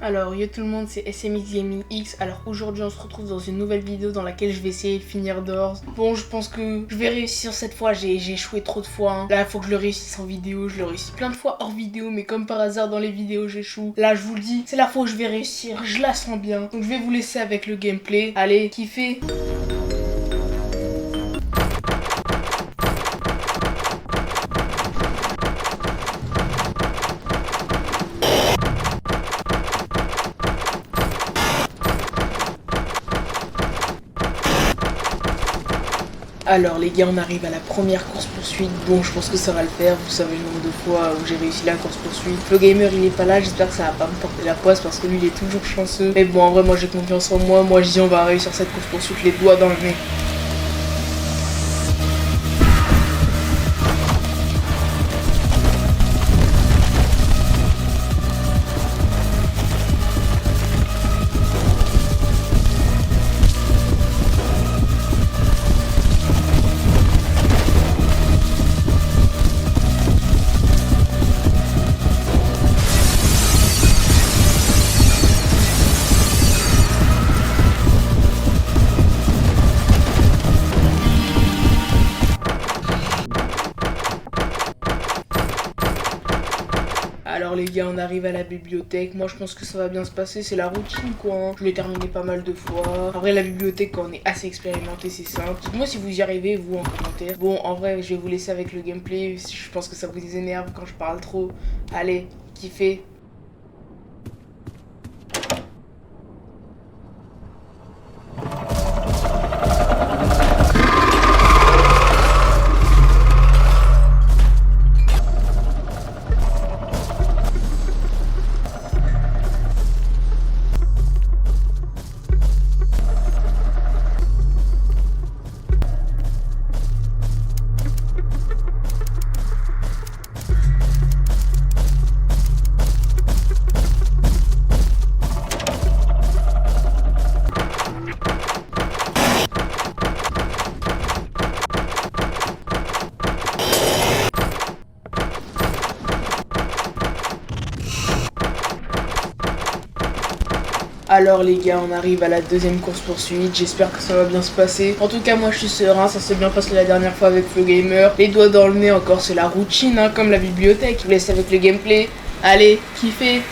Alors yo tout le monde, c'est SMX Gaming X. Alors aujourd'hui on se retrouve dans une nouvelle vidéo dans laquelle je vais essayer de finir Doors. Bon, je pense que je vais réussir cette fois, j'ai échoué trop de fois hein. Là il faut que je le réussisse en vidéo, je le réussis plein de fois hors vidéo, mais comme par hasard dans les vidéos j'échoue. Là je vous le dis, c'est la fois où je vais réussir, je la sens bien. Donc je vais vous laisser avec le gameplay. Allez, kiffez. Alors les gars, on arrive à la première course poursuite. Bon, je pense que ça va le faire. Vous savez le nombre de fois où j'ai réussi la course poursuite. Le gamer il est pas là, j'espère que ça va pas me porter la poisse parce que lui il est toujours chanceux. Mais bon, en vrai moi j'ai confiance en moi. Moi je dis on va réussir cette course poursuite les doigts dans le nez. Alors les gars, on arrive à la bibliothèque. Moi je pense que ça va bien se passer, c'est la routine quoi hein. Je l'ai terminé pas mal de fois. En vrai la bibliothèque quand on est assez expérimenté c'est simple. Dites-moi si vous y arrivez vous en commentaire. Bon en vrai je vais vous laisser avec le gameplay. Je pense que ça vous énerve quand je parle trop. Allez, kiffez. Alors les gars, on arrive à la deuxième course poursuite, j'espère que ça va bien se passer. En tout cas moi je suis serein, ça s'est bien passé la dernière fois avec Flo Gamer. Les doigts dans le nez encore, c'est la routine hein, comme la bibliothèque. Je vous laisse avec le gameplay. Allez, kiffez.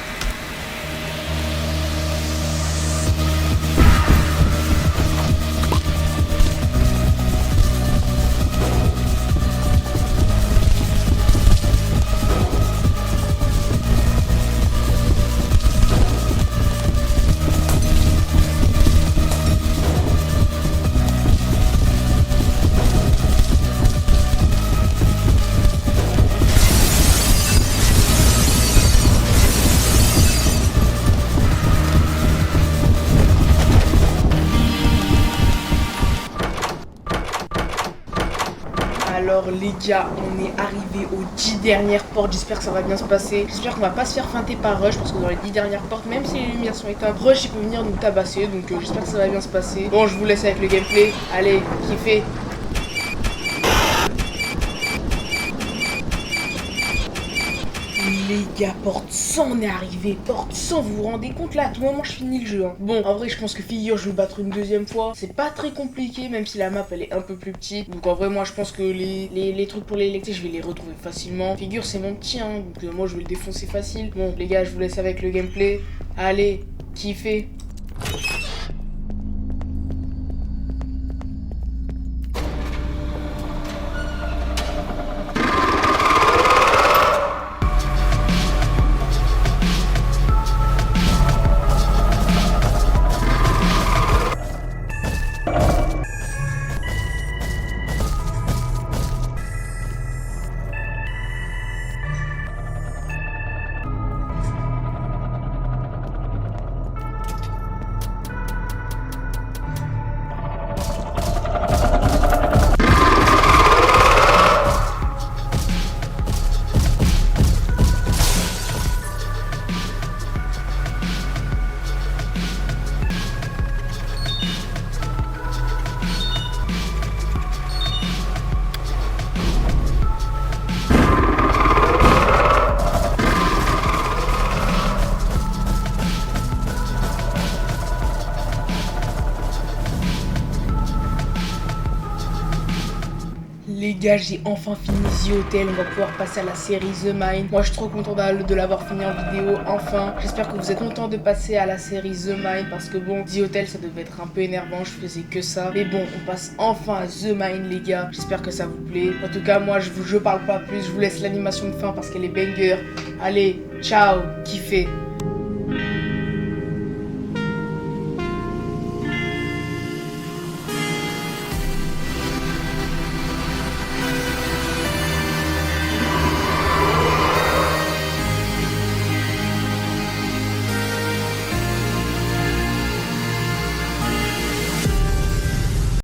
Alors les gars, on est arrivé aux 10 dernières portes, j'espère que ça va bien se passer. J'espère qu'on va pas se faire feinter par Rush parce que dans les 10 dernières portes, même si les lumières sont éteintes, Rush il peut venir nous tabasser, donc j'espère que ça va bien se passer. Bon, je vous laisse avec le gameplay, allez, kiffez. Les gars, porte 100, on est arrivé, porte 100, vous vous rendez compte là, à tout moment je finis le jeu hein. Bon, en vrai je pense que figure je vais battre une deuxième fois, c'est pas très compliqué même si la map elle est un peu plus petite. Donc en vrai moi je pense que les trucs pour les lecteurs je vais les retrouver facilement. Figure c'est mon petit hein, donc moi je vais le défoncer facile. Bon les gars je vous laisse avec le gameplay, allez, kiffez. gars, j'ai enfin fini The Hotel, on va pouvoir passer à la série The Mind. Moi je suis trop content de l'avoir fini en vidéo, enfin. J'espère que vous êtes contents de passer à la série The Mind parce que bon, The Hotel ça devait être un peu énervant, je faisais que ça. Mais bon, on passe enfin à The Mind les gars, j'espère que ça vous plaît. En tout cas moi je parle pas plus, je vous laisse l'animation de fin parce qu'elle est banger. Allez, ciao, kiffez.